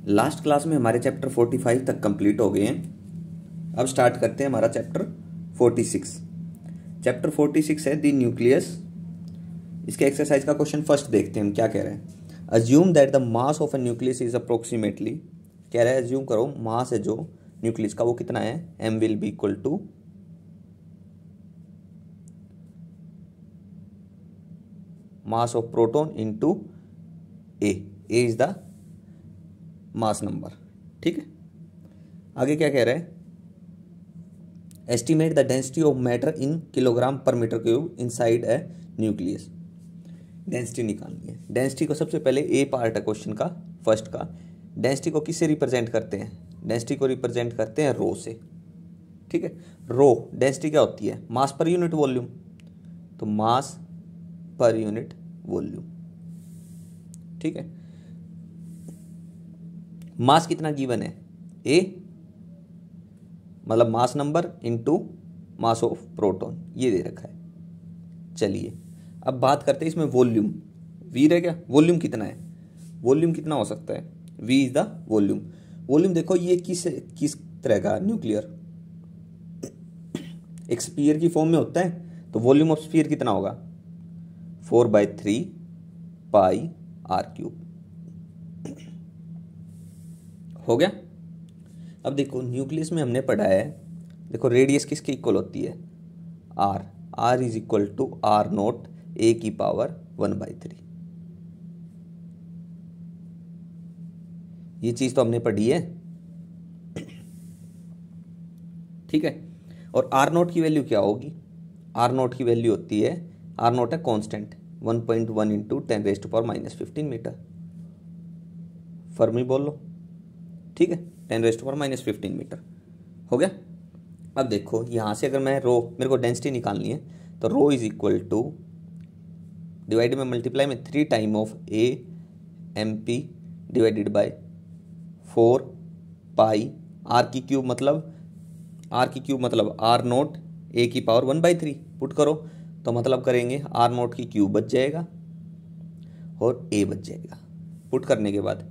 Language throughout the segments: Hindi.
लास्ट क्लास में हमारे चैप्टर 45 तक कंप्लीट हो गए हैं। अब स्टार्ट करते हैं हमारा चैप्टर 46। चैप्टर 46 है द न्यूक्लियस। इसके एक्सरसाइज का क्वेश्चन फर्स्ट देखते हैं हम क्या कह रहे हैं। Assume that the mass of A nucleus is approximately, कह रहा है अज्यूम करो मास है जो न्यूक्लियस का वो कितना है, m will be equal to mass of proton into A is the mass number. ठीक है, आगे क्या कह रहा है, estimate the density of matter in kilogram पर metre cube inside a nucleus. Density निकालनी है। डेंसिटी को सबसे पहले ए पार्ट है क्वेश्चन का, फर्स्ट का। डेंसिटी को किससे रिप्रेजेंट करते हैं? डेंसिटी को रिप्रेजेंट करते हैं रो से। ठीक है, रो डेंसिटी क्या होती है? मास पर यूनिट वॉल्यूम। तो मास पर यूनिट वॉल्यूम। ठीक है, मास कितना गिवन है? ए मतलब mass number into mass of proton, ये दे रखा है। चलिए अब बात करते हैं इसमें वॉल्यूम। वी रह गया, वॉल्यूम कितना है? वॉल्यूम कितना हो सकता है? V is the volume. Volume देखो ये किस तरह का न्यूक्लियर, एक स्फीयर की फॉर्म में होता है, तो वॉल्यूम ऑफ स्फीयर कितना होगा? 4/3 पाई आर क्यूब। हो गया। अब देखो न्यूक्लियस में हमने पढ़ा है, देखो रेडियस किसके इक्वल होती है? R. R is equal to R note A की पावर 1/3। ये चीज तो हमने पढ़ी है। ठीक है, और आर नोट की वैल्यू क्या होगी? आर नोट की वैल्यू होती है, आर नोट है कांस्टेंट, 1.1 इंटू 10⁻⁻15 मीटर। फर्मी बोल लो। ठीक है, 10⁻⁻15 मीटर। हो गया। अब देखो यहां से अगर मैं रो, मेरे को डेंसिटी निकालनी है, तो rho is equal to divide में मल्टीप्लाई में 3 time of A M P divided by 4 pi R की क्यूब, मतलब आर की क्यूब मतलब आर नोट ए की पावर 1/3 पुट करो, तो मतलब करेंगे आर नोट की क्यूब बच जाएगा और ए बच जाएगा। पुट करने के बाद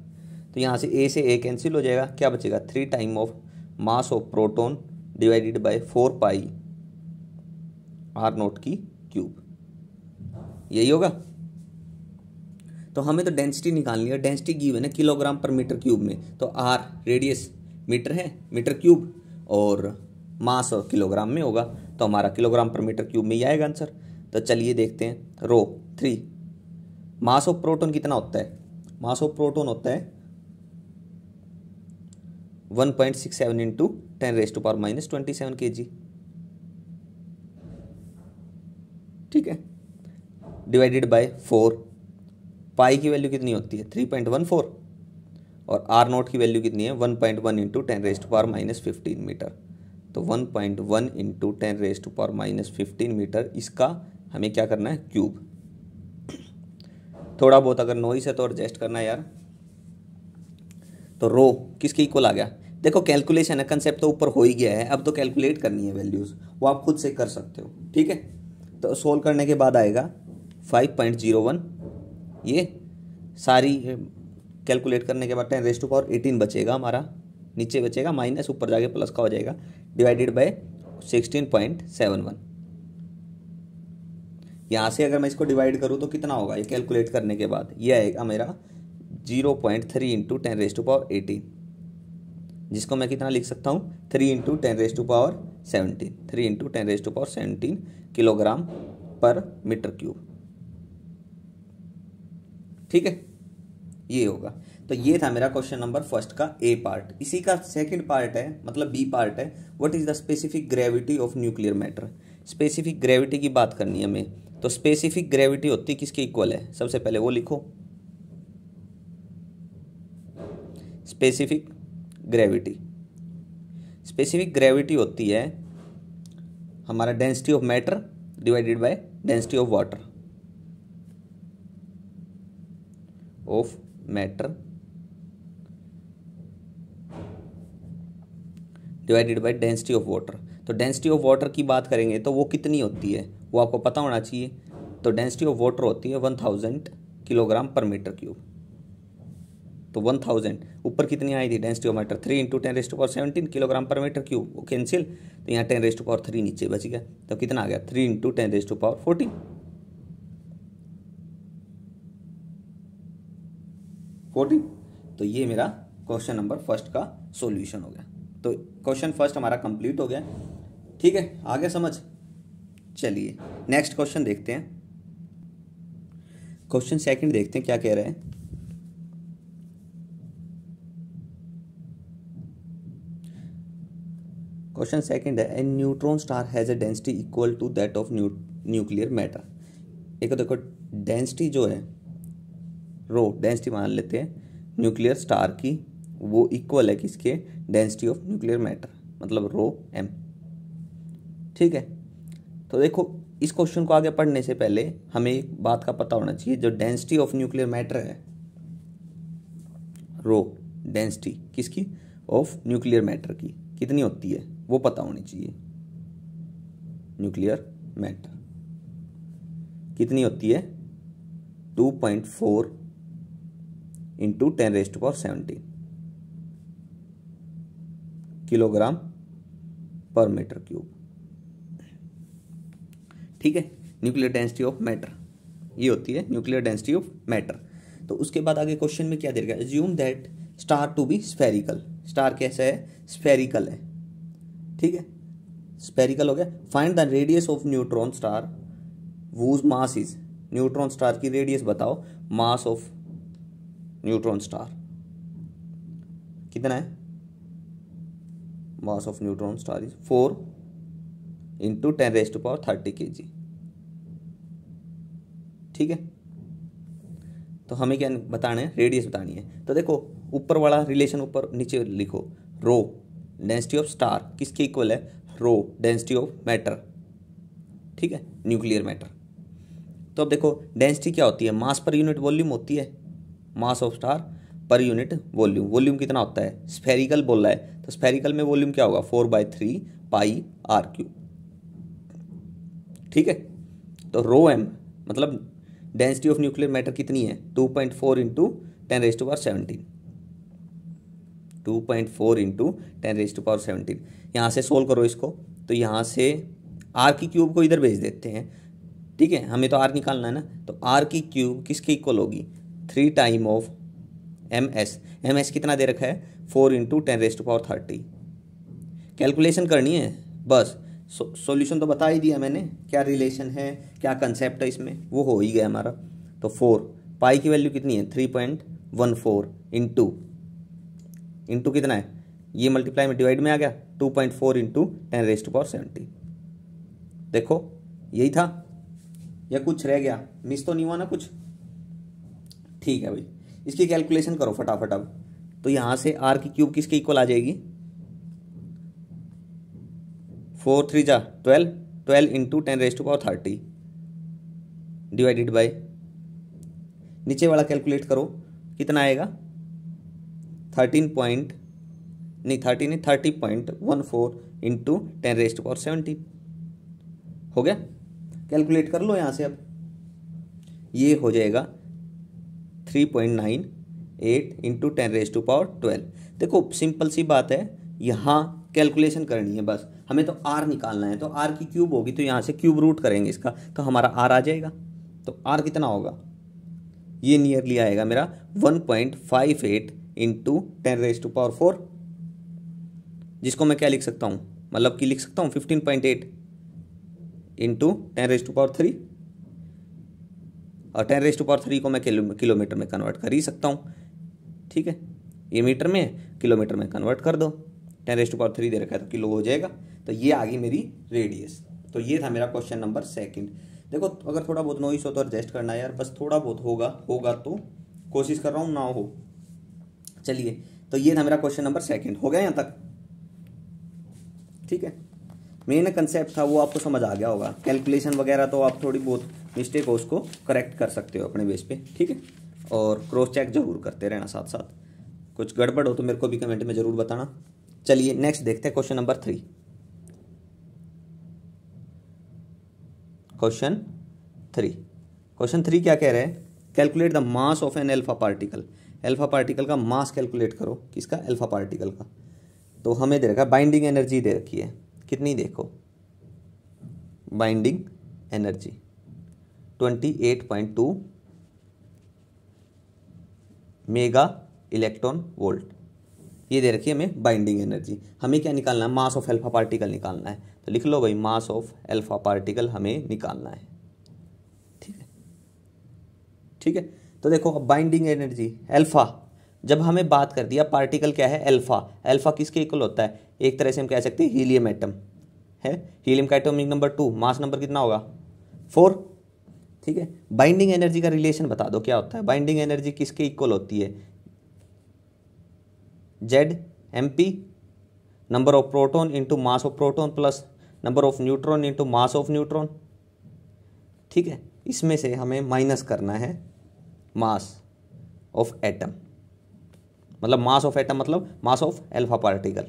तो यहाँ से ए से ए कैंसिल हो जाएगा, क्या बचेगा? 3 time of mass of proton divided by 4 pi R nought की क्यूब, यही होगा। तो हमें तो डेंसिटी निकालनी है। डेंसिटी गिवन है किलोग्राम पर मीटर क्यूब में, तो आर रेडियस मीटर है, मीटर क्यूब, और मास किलोग्राम में होगा, तो हमारा किलोग्राम पर मीटर क्यूब में ही आएगा आंसर। तो चलिए देखते हैं। रो 3, मास ऑफ प्रोटॉन कितना होता है? मास ऑफ प्रोटॉन होता है 1.67 इंटू 10⁻⁻27 kg। ठीक है, डिवाइडेड बाय 4। पाई की वैल्यू कितनी होती है? 3.14, और आर नोट की वैल्यू कितनी है? 1.1 इंटू 10⁻⁻15 मीटर। तो 1.1 इंटू 10⁻⁻15 मीटर, इसका हमें क्या करना है? क्यूब। थोड़ा बहुत अगर नॉइस है तो एडजस्ट करना है यार। तो रो किसके इक्वल आ गया? देखो कैलकुलेशन है, कंसेप्ट तो ऊपर हो ही गया है, अब तो कैलकुलेट करनी है वैल्यूज, वो आप खुद से कर सकते हो। ठीक है, तो सोल्व करने के बाद आएगा 5.01। ये सारी कैलकुलेट करने के बाद 10⁻18 बचेगा हमारा, नीचे बचेगा माइनस, ऊपर जाके प्लस का हो जाएगा, डिवाइडेड बाय 16.71। यहाँ से अगर मैं इसको डिवाइड करूँ तो कितना होगा? ये कैलकुलेट करने के बाद ये आएगा मेरा 0.3 इंटू 10⁻18, जिसको मैं कितना लिख सकता हूँ? 3 इंटू 10⁻17, 3 इंटू 10⁻17 किलोग्राम पर मीटर क्यूब। ठीक है, ये होगा। तो ये था मेरा क्वेश्चन नंबर फर्स्ट का ए पार्ट। इसी का सेकंड पार्ट है, मतलब बी पार्ट है, what is the specific gravity of nuclear matter. Specific gravity की बात करनी है हमें। तो स्पेसिफिक ग्रेविटी होती है किसके इक्वल है? सबसे पहले वो लिखो, स्पेसिफिक ग्रेविटी। स्पेसिफिक ग्रेविटी होती है हमारा density of matter divided by density of water, of matter divided by density of water. तो डेंसिटी ऑफ वाटर की बात करेंगे तो वो कितनी होती है, वो आपको पता होना चाहिए। तो डेंसिटी ऑफ वाटर होती है 1000 किलोग्राम पर मीटर क्यूब। तो 1000 ऊपर कितनी आई थी डेंसिटी ऑफ मैटर 3 × 10⁻17 किलोग्राम पर मीटर क्यूब, वो कैंसिल, तो यहाँ 10⁻3 नीचे बच गया, तो कितना आ गया 3 × 10⁻14 14। तो ये मेरा क्वेश्चन नंबर फर्स्ट का सॉल्यूशन हो गया। तो क्वेश्चन फर्स्ट हमारा कंप्लीट हो गया। ठीक है, आगे समझ। चलिए नेक्स्ट क्वेश्चन देखते हैं। क्वेश्चन सेकंड देखते हैं क्या कह रहे हैं। क्वेश्चन सेकंड है, a neutron star has a density equal to that of nuclear matter. एक देखो डेंसिटी जो है रो डेंसिटी मान लेते हैं न्यूक्लियर स्टार की, वो इक्वल है किसके डेंसिटी ऑफ न्यूक्लियर मैटर, मतलब रो एम। ठीक है, तो देखो इस क्वेश्चन को आगे पढ़ने से पहले हमें एक बात का पता होना चाहिए, जो डेंसिटी ऑफ न्यूक्लियर मैटर है, रो डेंसिटी किसकी ऑफ न्यूक्लियर मैटर की कितनी होती है वो पता होनी चाहिए। न्यूक्लियर मैटर कितनी होती है 2.4 × 10⁻17 किलोग्राम पर मीटर क्यूब। ठीक है, न्यूक्लियर डेंसिटी ऑफ मैटर ये होती है न्यूक्लियर डेंसिटी ऑफ मैटर। तो उसके बाद आगे क्वेश्चन में क्या दे रखा है, assume that star to be spherical. Star कैसा है, स्फेरिकल है। ठीक है, स्फेरिकल हो गया। Find the radius of neutron star whose mass is. Neutron star की रेडियस बताओ, मास ऑफ न्यूट्रॉन स्टार कितना है, mass of neutron star is 4 × 10⁻30 kg। ठीक है, तो हमें क्या बताना है, रेडियस बतानी है। तो देखो ऊपर वाला रिलेशन ऊपर नीचे लिखो, रो डेंसिटी ऑफ स्टार किसके इक्वल है, रो डेंसिटी ऑफ मैटर। ठीक है, न्यूक्लियर मैटर। तो अब देखो डेंसिटी क्या होती है, मास पर यूनिट वॉल्यूम होती है, mass of star per unit volume. Volume कितना होता है, स्फेरिकल बोल रहा है, तो स्फेरिकल में वॉल्यूम क्या होगा 4/3 πr3। ठीक है, तो रो एम मतलब डेंसिटी ऑफ न्यूक्लियर मैटर कितनी है 2.4 × 10⁻17 2.4 × 10⁻17। यहाँ से सोल्व करो इसको, तो यहाँ से आर की क्यूब को इधर भेज देते हैं। ठीक है, हमें तो आर निकालना है ना, तो आर की क्यूब किसके इक्वल होगी 3 टाइम ऑफ एम एस कितना दे रखा है 4 × 10⁻30। कैलकुलेशन करनी है बस, सॉल्यूशन तो बता ही दिया मैंने, क्या रिलेशन है क्या कंसेप्ट है इसमें, वो हो ही गया हमारा। तो 4 पाई की वैल्यू कितनी है 3.14 इंटू कितना है, ये मल्टीप्लाई में डिवाइड में आ गया 2.4 × 10⁻17। देखो यही था या कुछ रह गया, मिस तो नहीं हुआ ना कुछ। ठीक है भाई, इसकी कैलकुलेशन करो फटाफट। अब तो यहां से आर की क्यूब किसके इक्वल आ जाएगी 4 3 जा 12 × 10⁻30 डिवाइडेड बाय, नीचे वाला कैलकुलेट करो कितना आएगा 30.14 × 10⁻17 हो गया। कैलकुलेट कर लो यहाँ से, अब ये हो जाएगा 3.98 × 10⁻12। देखो सिंपल सी बात है, यहाँ कैलकुलेशन करनी है बस, हमें तो आर निकालना है। तो आर की क्यूब होगी तो यहाँ से क्यूब रूट करेंगे इसका, तो हमारा आर आ जाएगा। तो आर कितना होगा, ये नियरली आएगा मेरा 1.58 × 10⁻4, जिसको मैं क्या लिख सकता हूँ, मतलब कि लिख सकता हूँ 15.8 × 10⁻3, और 10⁻3 को मैं किलोमीटर में कन्वर्ट कर ही सकता हूँ। ठीक है, ये मीटर में किलोमीटर में कन्वर्ट कर दो, 10⁻3 दे रखा है तो किलो हो जाएगा। तो ये आ गई मेरी रेडियस। तो ये था मेरा क्वेश्चन नंबर सेकंड। देखो अगर थोड़ा बहुत नॉइस हो तो एडजस्ट करना यार, बस थोड़ा बहुत होगा तो कोशिश कर रहा हूँ ना हो। चलिए, तो ये था मेरा क्वेश्चन नंबर सेकंड। हो गया यहाँ तक? ठीक है, मेन कंसेप्ट था वो आपको समझ आ गया होगा। कैलकुलेशन वगैरह तो आप थोड़ी बहुत मिस्टेक हो उसको करेक्ट कर सकते हो अपने बेस पे। ठीक है, और क्रॉस चेक जरूर करते रहना साथ साथ। कुछ गड़बड़ हो तो मेरे को भी कमेंट में जरूर बताना। चलिए नेक्स्ट देखते हैं क्वेश्चन नंबर 3। क्वेश्चन 3 क्या कह रहे हैं, calculate the mass of an alpha particle. Alpha particle का मास कैलकुलेट करो, किसका, अल्फा पार्टिकल का। तो हमें दे रखा है बाइंडिंग एनर्जी दे रखी है, कितनी देखो, binding energy 28.2 mega electron volt, ये दे रखी है हमें बाइंडिंग एनर्जी। हमें क्या निकालना है, मास ऑफ अल्फा पार्टिकल निकालना है। तो लिख लो भाई, मास ऑफ अल्फा पार्टिकल हमें निकालना है। ठीक है, ठीक है। तो देखो अब बाइंडिंग एनर्जी अल्फा, जब हमें बात कर दिया पार्टिकल क्या है, अल्फा, अल्फा किसके इक्वल होता है, एक तरह से हम कह सकते हैं हीलियम एटम है, हीलियम का एटॉमिक नंबर 2, मास नंबर कितना होगा 4। ठीक है, बाइंडिंग एनर्जी का रिलेशन बता दो क्या होता है। बाइंडिंग एनर्जी किसके इक्वल होती है, Z M P, number of proton into mass of proton plus number of neutron into mass of neutron. ठीक है, इसमें से हमें माइनस करना है मास ऑफ एटम, मतलब मास ऑफ एटम मतलब मास ऑफ अल्फा पार्टिकल।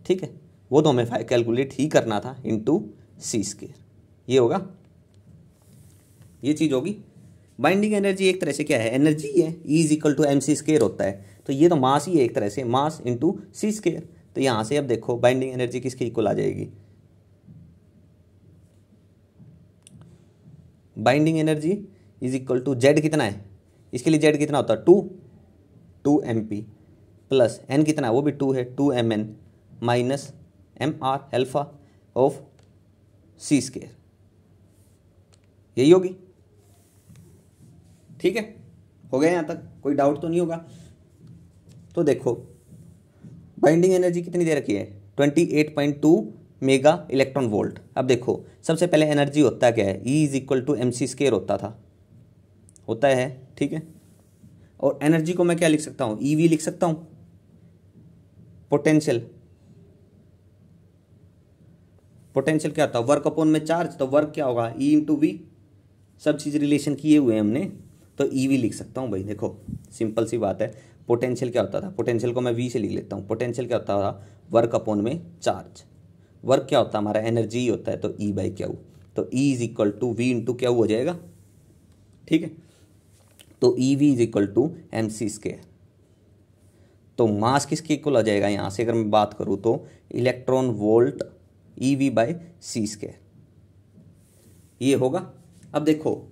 ठीक है, वो तो हमें कैलकुलेट ही करना था इनटू सी स्क्वायर, ये होगा, ये चीज होगी। बाइंडिंग एनर्जी एक तरह से क्या है, एनर्जी है, E is equal to MC square होता है, तो ये तो मास ही है एक तरह से, मास इंटू सी स्क्वायर। तो यहां से अब देखो बाइंडिंग एनर्जी किसके इक्वल आ जाएगी, binding energy is equal to Z कितना है, इसके लिए जेड कितना होता है 2 MP प्लस एन कितना है, वो भी 2 है, 2 MN minus MR alpha of C square, यही होगी। ठीक है, हो गया यहां तक, कोई डाउट तो नहीं होगा। तो देखो बाइंडिंग एनर्जी कितनी दे रखी है, 28.2 मेगा इलेक्ट्रॉन वोल्ट। अब देखो सबसे पहले एनर्जी होता है क्या है, E is equal to MC square होता है। ठीक है, और एनर्जी को मैं क्या लिख सकता हूं, EV लिख सकता हूं, पोटेंशियल क्या होता है, वर्क अपॉन में चार्ज, तो वर्क क्या होगा E इंटू वी, सब चीज रिलेशन किए हुए हैं हमने, तो EV लिख सकता हूं भाई। देखो सिंपल सी बात है, पोटेंशियल क्या होता था, पोटेंशियल को मैं V से लिख लेता हूं, पोटेंशियल क्या होता था, वर्क अपॉन में चार्ज, वर्क क्या होता है हमारा, एनर्जी होता है, तो E बाई क्यू, तो E is equal to V into Q हो जाएगा। ठीक है, तो EV is equal to MC square. तो मास किसके इक्वल हो जाएगा, यहां से अगर मैं बात करूं तो electron volt EV by C square, ये होगा। अब देखो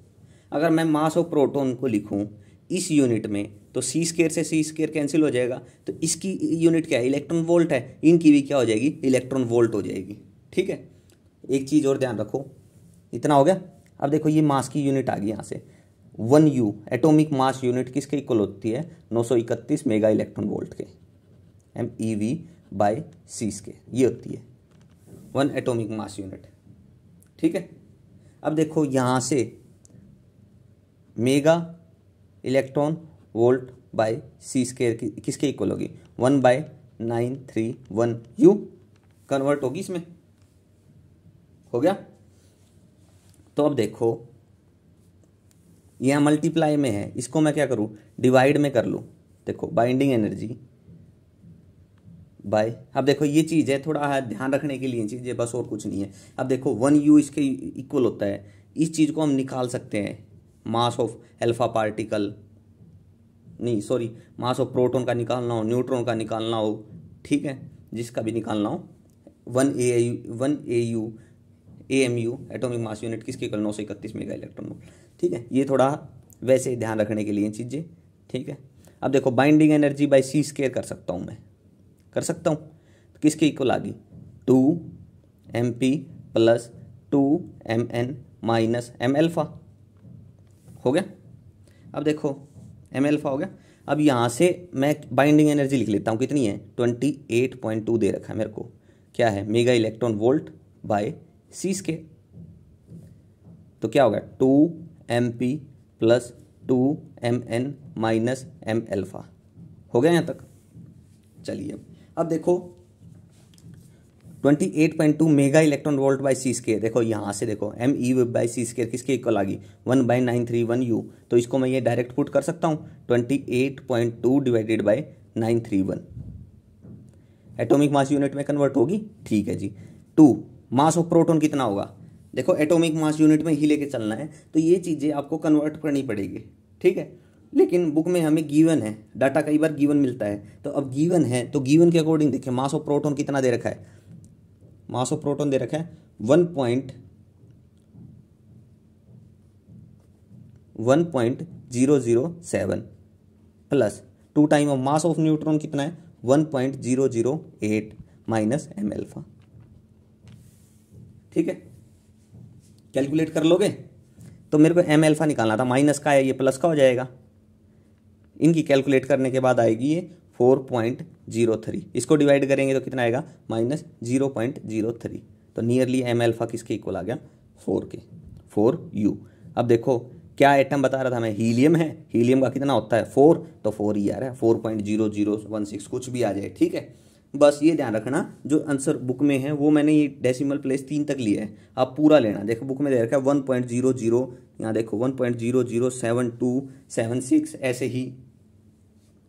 अगर मैं मास ऑफ प्रोटॉन को लिखूं इस यूनिट में, तो सी स्क्वायर से सी स्क्वायर कैंसिल हो जाएगा, तो इसकी यूनिट क्या है, इलेक्ट्रॉन वोल्ट है, इनकी भी क्या हो जाएगी, इलेक्ट्रॉन वोल्ट हो जाएगी। ठीक है, एक चीज और ध्यान रखो, इतना हो गया। अब देखो ये मास की यूनिट आ गई यहाँ से, 1U एटॉमिक मास यूनिट किसके इक्वल होती है, 931 मेगा इलेक्ट्रॉन वोल्ट के, MeV बाई सी स्क्वायर, ये होती है 1 एटॉमिक मास यूनिट। ठीक है, अब देखो यहां से mega electron volt by C square किसके इक्वल होगी, 1/931U कन्वर्ट होगी इसमें, हो गया। तो अब देखो यह मल्टीप्लाई में है, इसको मैं क्या करूं, डिवाइड में कर लूं। देखो बाइंडिंग एनर्जी बाय, अब देखो ये चीज़ है, थोड़ा ध्यान रखने के लिए चीज़ है, बस और कुछ नहीं है। अब देखो 1U इसके इक्वल होता है, इस चीज़ को हम निकाल सकते हैं, मास ऑफ अल्फा पार्टिकल, नहीं सॉरी, मास ऑफ प्रोटॉन का निकालना हो, न्यूट्रॉन का निकालना हो, ठीक है, जिसका भी निकालना हो, 1AU AMU atomic mass unit किसके इक्वल, 931 मेगा इलेक्ट्रॉन वोल्ट। ठीक है, ये थोड़ा वैसे ध्यान रखने के लिए चीज़ें। ठीक है, अब देखो binding energy by C square कर सकता हूँ, मैं कर सकता हूँ, तो किसके इक्वल आ गई, 2MP plus 2MN minus M alpha, हो गया। अब देखो M अल्फा हो गया। अब यहाँ से मैं बाइंडिंग एनर्जी लिख लेता हूँ, कितनी है, 28.2 दे रखा है मेरे को, क्या है, mega electron volt by C square, तो क्या होगा 2MP plus 2MN minus M alpha, हो गया यहाँ तक। चलिए अब देखो 28.2 mega electron volt by C square, देखो यहाँ से देखो MeV बाई सी स्क्वायर किसके इक्वल आ गई, 1/931U, तो इसको मैं ये डायरेक्ट पुट कर सकता हूँ, 28.2 divided by 931 atomic mass unit में कन्वर्ट होगी। ठीक है जी। 2 मास ऑफ प्रोटॉन कितना होगा, देखो एटॉमिक मास यूनिट में ही लेके चलना है, तो ये चीज़ें आपको कन्वर्ट करनी पड़ेगी। ठीक है, लेकिन बुक में हमें गिवन है, डाटा कई बार गिवन मिलता है, तो अब गिवन है तो गिवन के अकॉर्डिंग देखिए मास ऑफ प्रोटॉन कितना दे रखा है, मास ऑफ प्रोटॉन दे रखा है 1.007 plus 2 time of mass of neutron कितना है 1.008 माइनस एम एल्फा। ठीक है, कैलकुलेट कर लोगे तो मेरे को एम एल्फा निकालना था, माइनस का है ये प्लस का हो जाएगा, इनकी कैलकुलेट करने के बाद आएगी ये 4.03, इसको डिवाइड करेंगे तो कितना आएगा माइनस 0.03, तो नियरली एम एल्फा किसके इक्वल आ गया 4 के, 4U। अब देखो क्या एटम बता रहा था मैं, हीलियम है, हीलियम का कितना होता है 4, तो 4 ही आ रहा है, 4.0016 कुछ भी आ जाए। ठीक है, बस ये ध्यान रखना जो आंसर बुक में है वो मैंने ये डेसिमल प्लेस 3 तक लिया है, आप पूरा लेना। देखो बुक में दे रखा है 1.00, यहाँ देखो 1.007276 ऐसे ही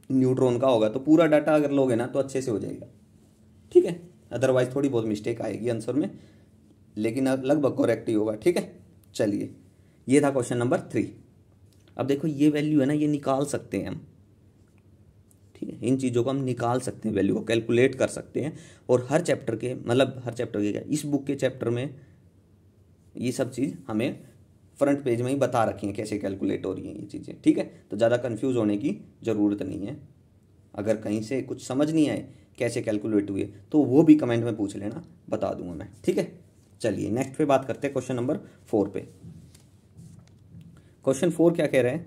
न्यूट्रॉन का होगा, तो पूरा डाटा अगर लोगे ना तो अच्छे से हो जाएगा। ठीक है, अदरवाइज थोड़ी बहुत मिस्टेक आएगी आंसर में, लेकिन लगभग करेक्ट ही होगा। ठीक है, चलिए ये था क्वेश्चन नंबर 3। अब देखो ये वैल्यू है ना, ये निकाल सकते हैं हम। ठीक है, इन चीज़ों को हम निकाल सकते हैं, वैल्यू को कैलकुलेट कर सकते हैं, और हर चैप्टर के मतलब हर चैप्टर के क्या, इस बुक के चैप्टर में ये सब चीज़ हमें फ्रंट पेज में ही बता रखी हैं कैसे कैलकुलेट हो रही हैं ये चीज़ें। ठीक है, तो ज़्यादा कंफ्यूज होने की ज़रूरत नहीं है। अगर कहीं से कुछ समझ नहीं आए कैसे कैलकुलेट हुए तो वो भी कमेंट में पूछ लेना, बता दूंगा मैं। ठीक है, चलिए नेक्स्ट पे बात करते हैं, क्वेश्चन नंबर 4 पे। क्वेश्चन 4 क्या कह रहे हैं,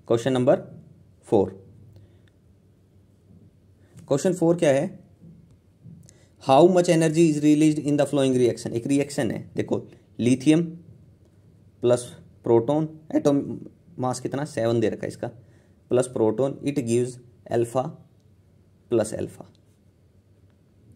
क्वेश्चन नंबर 4, क्वेश्चन 4 क्या है, how much energy is release in the flowing reaction. एक रिएक्शन है, देखो लिथियम प्लस प्रोटॉन, एटम मास कितना 7 दे रखा है इसका, plus proton, it gives alpha plus alpha.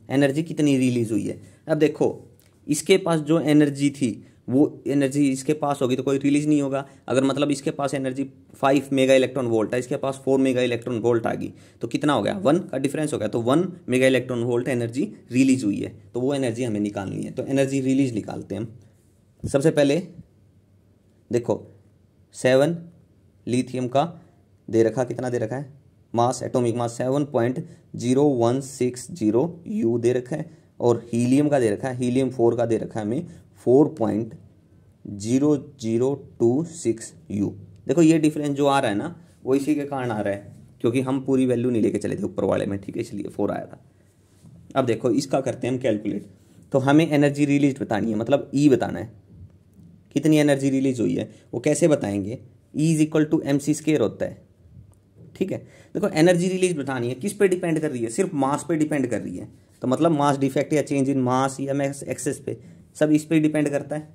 Energy कितनी रिलीज हुई है। अब देखो इसके पास जो एनर्जी थी वो एनर्जी इसके पास होगी तो कोई रिलीज नहीं होगा। अगर मतलब इसके पास एनर्जी 5 मेगा इलेक्ट्रॉन वोल्ट है, इसके पास 4 मेगा इलेक्ट्रॉन वोल्ट आ गई, तो कितना हो गया 1 का डिफरेंस हो गया, तो 1 mega electron volt energy release हुई है, तो वो एनर्जी हमें निकालनी है। तो एनर्जी रिलीज निकालते हैं हम। सबसे पहले देखो 7 लिथियम का दे रखा, कितना दे रखा है मास, एटॉमिक मास 7.0160 U दे रखा है, और हीलियम का दे रखा है, हीलियम 4 का दे रखा है हमें 4.0026 U। देखो ये डिफरेंस जो आ रहा है ना वो इसी के कारण आ रहा है, क्योंकि हम पूरी वैल्यू नहीं लेके चले थे ऊपर वाले में। ठीक है, इसलिए 4 आया था। अब देखो इसका करते हैं हम कैलकुलेट, तो हमें एनर्जी रिलीज बतानी है, मतलब E बताना है कितनी एनर्जी रिलीज हुई है। वो कैसे बताएंगे, E is equal to MC² होता है। ठीक है, देखो एनर्जी रिलीज बतानी है, किस पे डिपेंड कर रही है, सिर्फ मास पे डिपेंड कर रही है, तो मतलब मास डिफेक्ट या चेंज इन मास या मैस एक्सेस पे, सब इस पे डिपेंड करता है।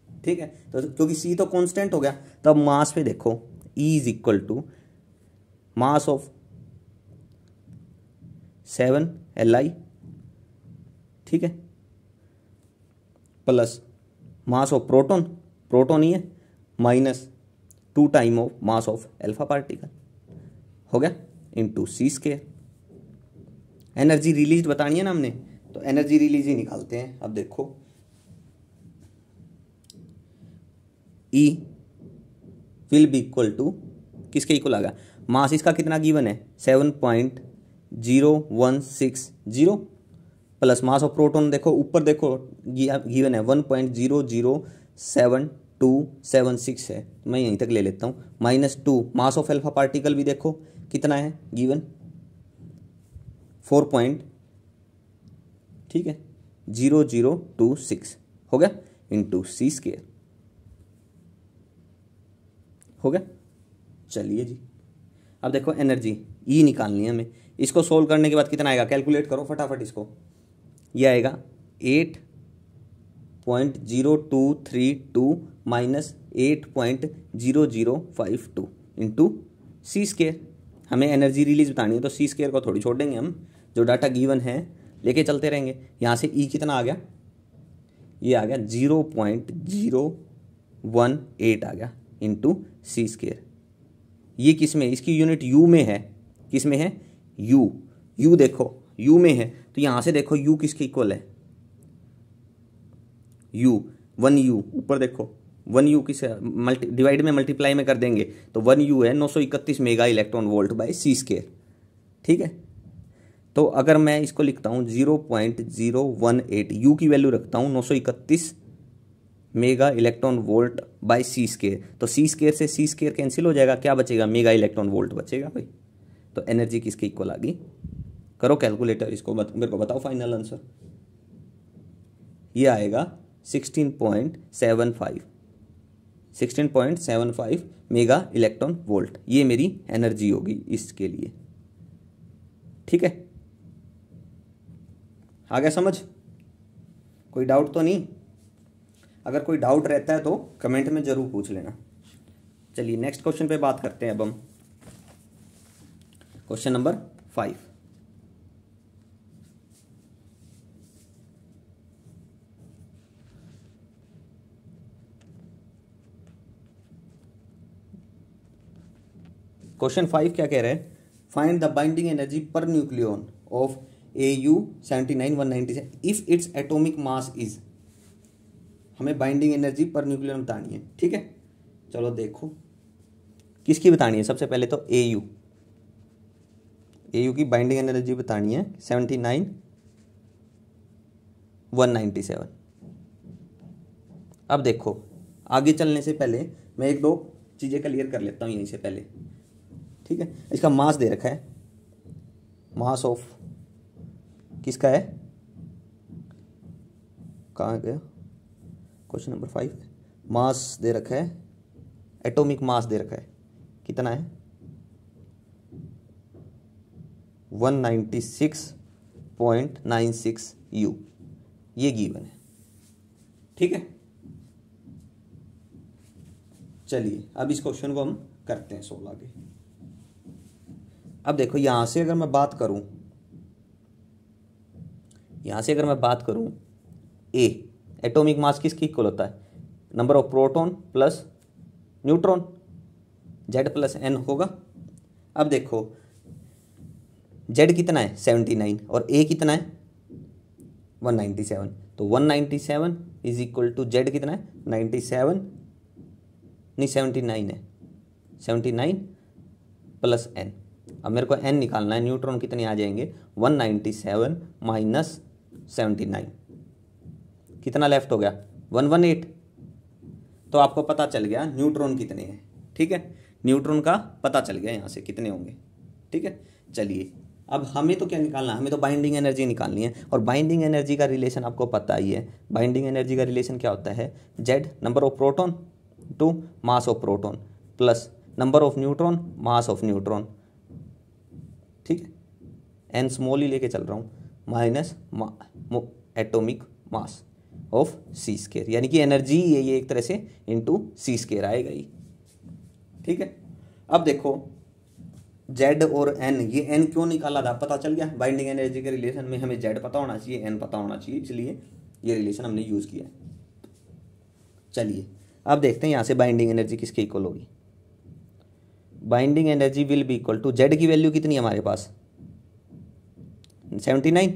ठीक है, तो क्योंकि C तो कांस्टेंट हो गया, तो अब मास पे देखो E is equal to mass of 7 Li, ठीक है, plus mass of proton, proton ही है, minus 2 time of mass of alpha particle, हो गया, इंटू C²। एनर्जी रिलीज बतानी है ना हमने, तो एनर्जी रिलीज ही निकालते हैं। अब देखो E will be equal to किसके इक्वल आ गया, मास इसका कितना गिवन है 7.0160 प्लस मास ऑफ प्रोटॉन देखो ऊपर देखो गिवन है 1.007276 है, मैं यहीं तक ले लेता हूँ, -2 मास ऑफ अल्फा पार्टिकल भी देखो कितना है गिवन 4 ठीक है 0026 हो गया, इंटू C², हो गया। चलिए जी, अब देखो एनर्जी E निकालनी है हमें, इसको सोल्व करने के बाद कितना आएगा, कैलकुलेट करो फटाफट इसको, ये आएगा 8.0232 माइनस 8.0052 इंटू C²। हमें एनर्जी रिलीज बतानी है तो C² को थोड़ी छोड़ देंगे हम, जो डाटा गिवन है लेके चलते रहेंगे। यहाँ से E कितना आ गया, ये आ गया 0.018 आ गया इंटू C²। ये किस में, इसकी यूनिट U में है, किस में है U देखो U में है, तो यहाँ से देखो U किसके इक्वल है, U 1U, ऊपर देखो 1U की डिवाइड में मल्टीप्लाई में कर देंगे तो 1U है 931 mega electron volt by C square. ठीक है, तो अगर मैं इसको लिखता हूँ 0.018 यू की वैल्यू रखता हूँ 931 mega electron volt by C square, तो सी स्क्वायर से सी स्क्वायर कैंसिल हो जाएगा, क्या बचेगा, मेगा इलेक्ट्रॉन वोल्ट बचेगा भाई। तो एनर्जी किसके इक्वल आ गई, करो कैलकुलेटर, इसको मेरे को बताओ फाइनल आंसर। ये आएगा 16.75 मेगा इलेक्ट्रॉन वोल्ट, ये मेरी एनर्जी होगी इसके लिए। ठीक है, आ गया समझ, कोई डाउट तो नहीं? अगर कोई डाउट रहता है तो कमेंट में जरूर पूछ लेना। चलिए नेक्स्ट क्वेश्चन पे बात करते हैं अब हम, क्वेश्चन नंबर 5। क्वेश्चन 5 क्या कह रहे हैं, find the binding energy per nucleon of AU-79-197 if its atomic mass is. हमें बाइंडिंग एनर्जी पर न्यूक्लियन बतानी है। ठीक है, चलो देखो किसकी बतानी है। सबसे पहले तो AU की बाइंडिंग एनर्जी बतानी है 79-197। अब देखो आगे चलने से पहले मैं एक दो चीज़ें क्लियर कर लेता हूँ यहीं से पहले। ठीक है, इसका मास दे रखा है, मास ऑफ किसका है, कहाँ गया क्वेश्चन नंबर 5, मास दे रखा है, एटॉमिक मास दे रखा है, कितना है 196.96 U, ये गिवन है। ठीक है, चलिए अब इस क्वेश्चन को हम करते हैं सोल्व आगे। अब देखो यहां से अगर मैं बात करूं, ए एटॉमिक मास किसकी इक्वल होता है, number of proton plus neutron, Z+N होगा। अब देखो Z कितना है 79 और A कितना है 197, तो 197 इज इक्वल टू Z कितना है 97 नहीं 79 है, 79 प्लस N। अब मेरे को N निकालना है, न्यूट्रॉन कितने आ जाएंगे 197 माइनस 79, कितना लेफ्ट हो गया 118। तो आपको पता चल गया न्यूट्रॉन कितने हैं। ठीक है, न्यूट्रॉन का पता चल गया यहाँ से कितने होंगे। ठीक है, चलिए अब हमें तो क्या निकालना है, हमें तो बाइंडिंग एनर्जी निकालनी है, और बाइंडिंग एनर्जी का रिलेशन आपको पता ही है। बाइंडिंग एनर्जी का रिलेशन क्या होता है, Z number of proton to mass of proton plus number of neutron mass of neutron. ठीक है, N स्मॉल ही लेके चल रहा हूँ, minus atomic mass of C square, यानी कि एनर्जी ये एक तरह से इनटू सी स्क्वायर आएगा ही। ठीक है, अब देखो Z और N, ये N क्यों निकाला था पता चल गया। बाइंडिंग एनर्जी के रिलेशन में हमें Z पता होना चाहिए, N पता होना चाहिए, इसलिए ये रिलेशन हमने यूज किया है। चलिए अब देखते हैं यहाँ से बाइंडिंग एनर्जी किसके इक्वल होगी। Binding energy will be equal to, Z की वैल्यू कितनी है हमारे पास 79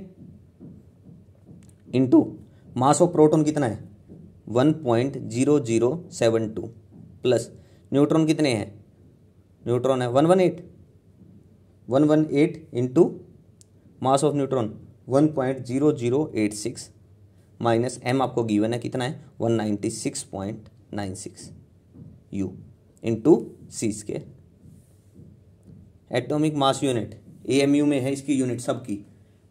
इंटू मास ऑफ प्रोटॉन कितना है 1.0072 प्लस न्यूट्रॉन कितने हैं, न्यूट्रॉन है 118 into mass of neutron 1.0086 minus M आपको गिवन है कितना है 196.96 U into C square. Atomic mass unit AMU में है इसकी यूनिट सबकी,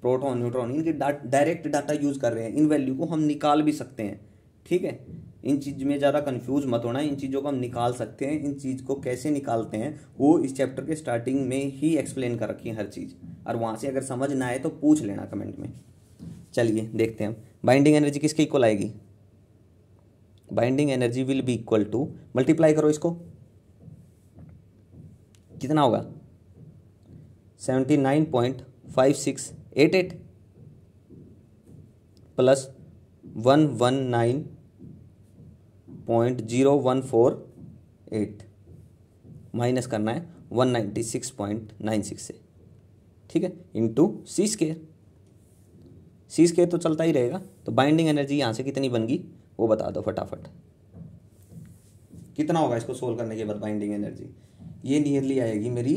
प्रोटॉन न्यूट्रॉन इनके डायरेक्ट डाटा यूज कर रहे हैं, इन वैल्यू को हम निकाल भी सकते हैं। ठीक है, इन चीज़ में ज़्यादा कंफ्यूज मत होना, इन चीज़ों को हम निकाल सकते हैं। इन चीज़ को कैसे निकालते हैं वो इस चैप्टर के स्टार्टिंग में ही एक्सप्लेन कर रखी है हर चीज़, और वहाँ से अगर समझ ना आए तो पूछ लेना कमेंट में। चलिए देखते हैं बाइंडिंग एनर्जी किसके इक्वल आएगी। Binding energy will be equal to, multiply करो इसको, कितना होगा 79.5688 प्लस 119.0148 माइनस करना है 196.96 से। ठीक है, इंटू सी स्क्वायर, सी स्क्वायर तो चलता ही रहेगा। तो बाइंडिंग एनर्जी यहाँ से कितनी बन गई वो बता दो फटाफट। कितना होगा इसको सोल्व करने के बाद बाइंडिंग एनर्जी? ये नियरली आएगी मेरी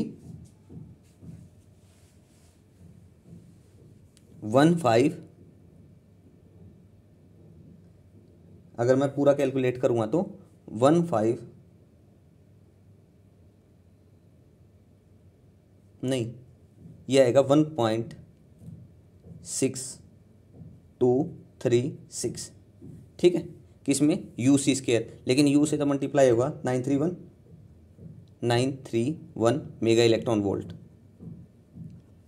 15, अगर मैं पूरा कैलकुलेट करूंगा तो 15 नहीं, ये आएगा 1.6236, ठीक है, किसमें? यू सी स्क्वायर, लेकिन यू से तो मल्टीप्लाई होगा 931 मेगा इलेक्ट्रॉन वोल्ट,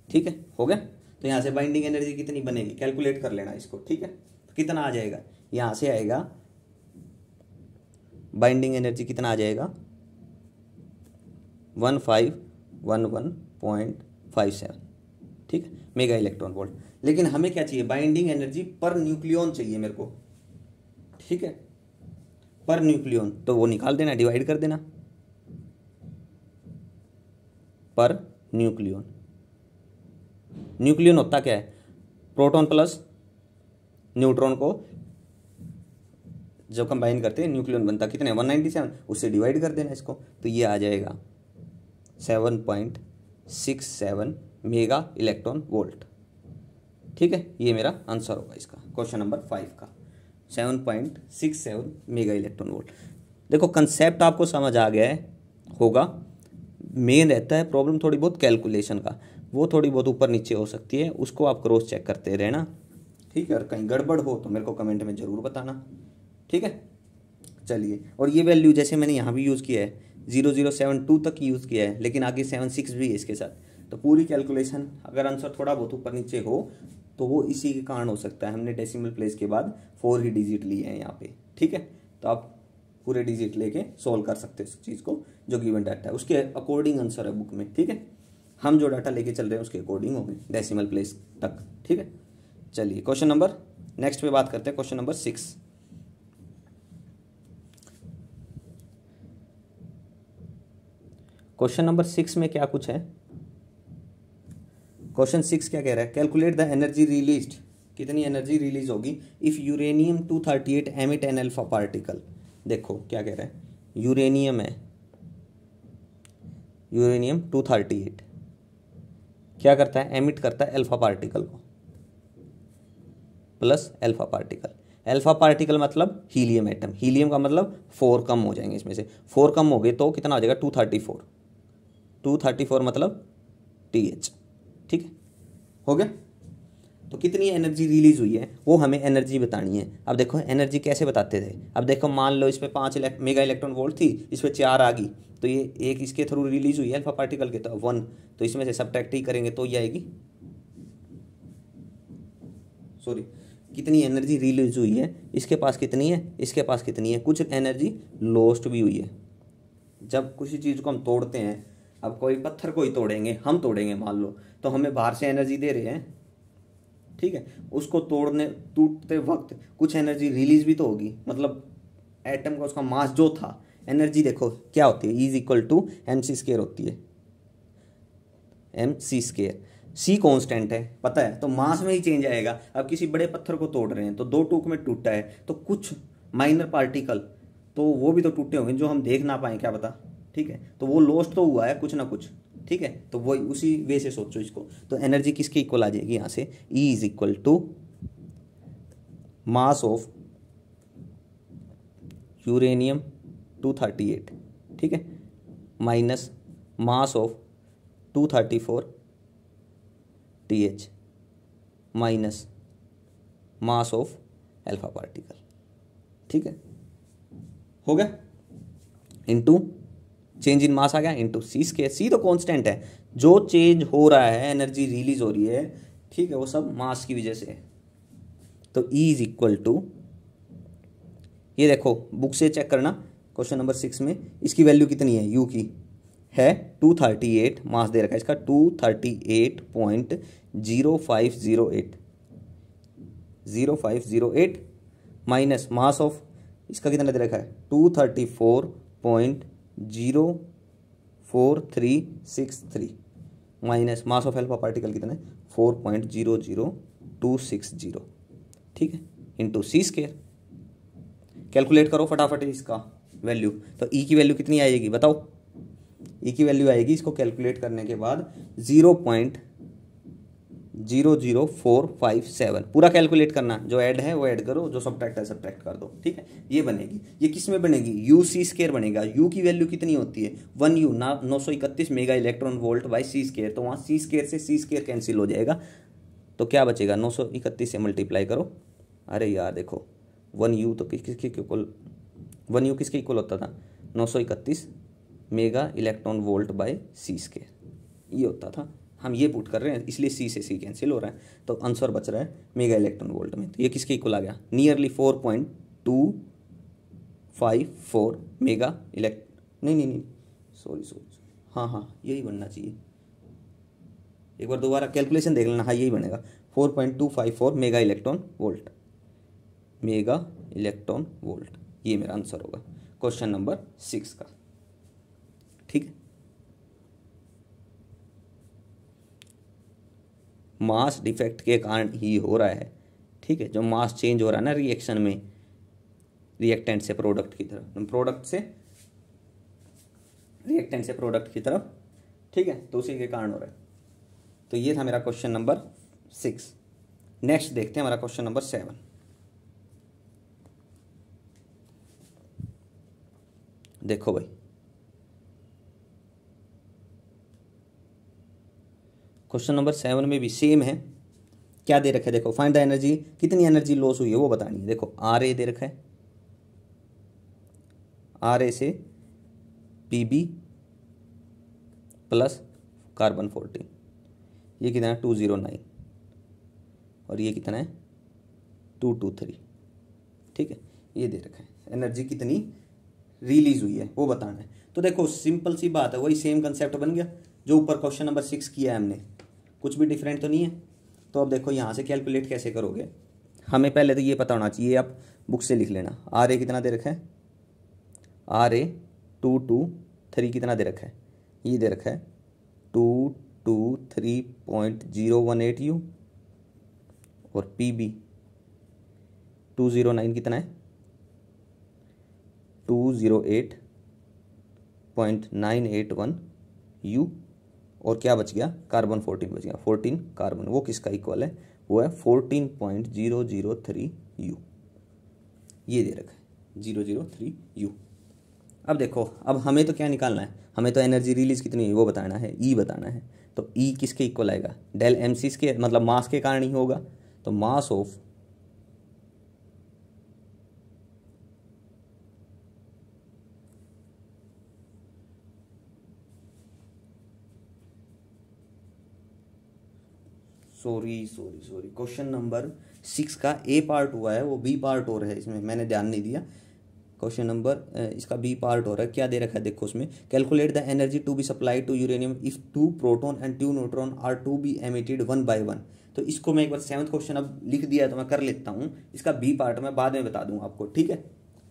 ठीक है, हो गया। तो यहाँ से बाइंडिंग एनर्जी कितनी बनेगी कैलकुलेट कर लेना इसको, ठीक है। तो कितना आ जाएगा, यहाँ से आएगा बाइंडिंग एनर्जी कितना आ जाएगा 1511.57, ठीक है, मेगा इलेक्ट्रॉन वोल्ट। लेकिन हमें क्या चाहिए, बाइंडिंग एनर्जी पर न्यूक्लियन चाहिए मेरे को, ठीक है, पर न्यूक्लियन। तो वो निकाल देना, डिवाइड कर देना, पर न्यूक्लियन। न्यूक्लियन होता क्या है, प्रोटॉन प्लस न्यूट्रॉन को जब कंबाइन करते हैं न्यूक्लियन बनता कितने 197, उससे डिवाइड कर देना इसको, तो ये आ जाएगा 7.67 मेगा इलेक्ट्रॉन वोल्ट, ठीक है। ये मेरा आंसर होगा इसका, क्वेश्चन नंबर 5 का, 7.67 मेगा इलेक्ट्रॉन वोल्ट। देखो कंसेप्ट आपको समझ आ गया है होगा। मेन रहता है प्रॉब्लम थोड़ी बहुत कैलकुलेशन का, वो थोड़ी बहुत ऊपर नीचे हो सकती है, उसको आप क्रॉस चेक करते रहना, ठीक है। और कहीं गड़बड़ हो तो मेरे को कमेंट में ज़रूर बताना, ठीक है। चलिए, और ये वैल्यू जैसे मैंने यहाँ भी यूज़ किया है 0072 तक यूज़ किया है, लेकिन आगे 76 भी है इसके साथ। तो पूरी कैलकुलेशन अगर आंसर थोड़ा बहुत ऊपर नीचे हो तो वो इसी के कारण हो सकता है। हमने डेसिमल प्लेस के बाद 4 ही डिजिट लिए हैं यहाँ पे, ठीक है। तो आप पूरे डिजिट लेके सोल्व कर सकते हैं इस चीज़ को, जो गिवन डाटा है उसके अकॉर्डिंग आंसर है बुक में, ठीक है। हम जो डाटा लेके चल रहे हैं उसके अकॉर्डिंग होंगे डेसिमल प्लेस तक, ठीक है। चलिए क्वेश्चन नंबर नेक्स्ट पे बात करते हैं, क्वेश्चन नंबर 6। क्वेश्चन नंबर 6 में क्या कुछ है, क्वेश्चन 6 क्या कह रहा है, कैलकुलेट द एनर्जी रिलीज्ड, कितनी एनर्जी रिलीज होगी if uranium 238 emit an alpha particle. देखो क्या कह रहा है, यूरेनियम है, यूरेनियम 238 क्या करता है, एमिट करता है अल्फा पार्टिकल को, plus alpha particle. Alpha particle मतलब हीलियम एटम, हीलियम का मतलब 4 कम हो जाएंगे, इसमें से 4 कम हो गए तो कितना हो जाएगा 234 मतलब TH, ठीक है, हो गया। तो कितनी एनर्जी रिलीज हुई है वो हमें एनर्जी बतानी है। अब देखो एनर्जी कैसे बताते थे, अब देखो मान लो इस पर 5 मेगा इलेक्ट्रॉन वोल्ट थी, इस पर 4 आ गई, तो ये एक इसके थ्रू रिलीज हुई है अल्फा पार्टिकल के, तो 1, तो इसमें से सब्ट्रैक्ट ही करेंगे तो ये आएगी, सॉरी, कितनी एनर्जी रिलीज हुई है, इसके पास कितनी है, इसके पास कितनी है, कुछ एनर्जी लॉस्ट भी हुई है। जब किसी चीज़ को हम तोड़ते हैं, अब कोई पत्थर को ही तोड़ेंगे, हम तोड़ेंगे मान लो, तो हमें बाहर से एनर्जी दे रहे हैं, ठीक है, उसको टूटते वक्त कुछ एनर्जी रिलीज भी तो होगी, मतलब एटम का उसका मास जो था, एनर्जी देखो क्या होती है, E=mc² होती है, mc², C कांस्टेंट है पता है, तो मास में ही चेंज आएगा। अब किसी बड़े पत्थर को तोड़ रहे हैं तो 2 टुक में टूटा है, तो कुछ माइनर पार्टिकल तो वो भी तो टूटे होंगे जो हम देख ना पाए, क्या पता, ठीक है, तो वो लॉस्ट तो हुआ है कुछ ना कुछ, ठीक है। तो वही उसी वे से सोचो इसको, तो एनर्जी किसके इक्वल आ जाएगी यहाँ से, E= मास ऑफ यूरेनियम 238, ठीक है, minus mass of 234 TH minus mass of alpha particle, ठीक है, हो गया, इनटू चेंज इन मास आ गया, इनटू C², C तो कांस्टेंट है, जो चेंज हो रहा है एनर्जी रिलीज हो रही है, ठीक है, वो सब मास की वजह से है। तो E=, ये देखो बुक से चेक करना, क्वेश्चन नंबर 6 में इसकी वैल्यू कितनी है, U की है 238, मास दे रखा है इसका 238.0508 माइनस मास ऑफ इसका कितना दे रखा है 234.04363 minus mass of alpha particle कितना है 4.00260, ठीक है, इनटू C²। कैलकुलेट करो फटाफट इसका, वैल्यू, तो ई की वैल्यू कितनी आएगी बताओ। ई की वैल्यू आएगी, इसको कैलकुलेट करने के बाद 0.00457, पूरा कैलकुलेट करना, जो ऐड है वो ऐड करो, जो सब्ट्रैक्ट है सब्ट्रैक्ट कर दो, ठीक है। ये बनेगी, ये किस में बनेगी, यू सी स्केयर बनेगा। यू की वैल्यू कितनी होती है 1 यू ना 931 mega electron volt by C square, तो वहाँ सी स्केयर से सी स्केयर कैंसिल हो जाएगा, तो क्या बचेगा 931 से मल्टीप्लाई करो। अरे यार देखो 1 यू तो किसके इक्वल, 1 यू किसके इक्वल होता था 931 mega electron volt by C square, ये होता था। हम ये पुट कर रहे हैं इसलिए सी से सी कैंसिल हो रहा है, तो आंसर बच रहा है मेगा इलेक्ट्रॉन वोल्ट में। तो ये किसके इक्वल आ गया, नियरली 4.254 मेगा नहीं सॉरी हाँ यही बनना चाहिए, एक बार दोबारा कैलकुलेशन देख लेना। हाँ यही बनेगा 4.254 mega electron volt, mega electron volt, ये मेरा आंसर होगा क्वेश्चन नंबर 6 का, ठीक है। मास डिफेक्ट के कारण ही हो रहा है, ठीक है, जो मास चेंज हो रहा है ना रिएक्शन में, रिएक्टेंट से प्रोडक्ट की तरफ, प्रोडक्ट से रिएक्टेंट से प्रोडक्ट की तरफ, ठीक है, तो उसी के कारण हो रहा है। तो ये था मेरा क्वेश्चन नंबर 6। नेक्स्ट देखते हैं हमारा क्वेश्चन नंबर 7। देखो भाई क्वेश्चन नंबर 7 में भी सेम है, क्या दे रखा है देखो, फाइंड द एनर्जी, कितनी एनर्जी लॉस हुई है वो बतानी है। देखो आर ए दे रखा है, आर ए से पीबी प्लस कार्बन 14, ये कितना है 209, और ये कितना है 223, ठीक है, ये दे रखा है। एनर्जी कितनी रिलीज हुई है वो बताना है। तो देखो सिंपल सी बात है, वही सेम कंसेप्ट बन गया जो ऊपर क्वेश्चन नंबर 6 किया है हमने, कुछ भी डिफरेंट तो नहीं है। तो अब देखो यहाँ से कैलकुलेट कैसे करोगे, हमें पहले तो ये पता होना चाहिए, आप बुक से लिख लेना। आर ए कितना दे रखा है, आर ए 223 कितना दे रखा है, ये दे रखा है 223.018 यू, और पी बी 209 कितना है 208.981 यू, और क्या बच गया कार्बन 14 बच गया, 14 कार्बन, वो किसका इक्वल है, वो है 14.003 यू, ये दे रखा है 003 यू। अब देखो अब हमें तो क्या निकालना है, हमें तो एनर्जी रिलीज कितनी है वो बताना है, ई बताना है। तो ई किसके इक्वल आएगा, डेल एम सी के, मतलब मास के कारण ही होगा, तो mass of sorry question number 6 का ए पार्ट हुआ है, वो बी पार्ट और है, इसमें मैंने ध्यान नहीं दिया। क्वेश्चन नंबर इसका बी पार्ट हो रहा है, क्या दे रखा है देखो उसमें, calculate the energy to be supplied to uranium if 2 proton and 2 neutron are to be emitted 1 by 1। तो इसको मैं एक बार 7th क्वेश्चन अब लिख दिया है तो मैं कर लेता हूँ, इसका बी पार्ट मैं बाद में बता दूँ आपको, ठीक है,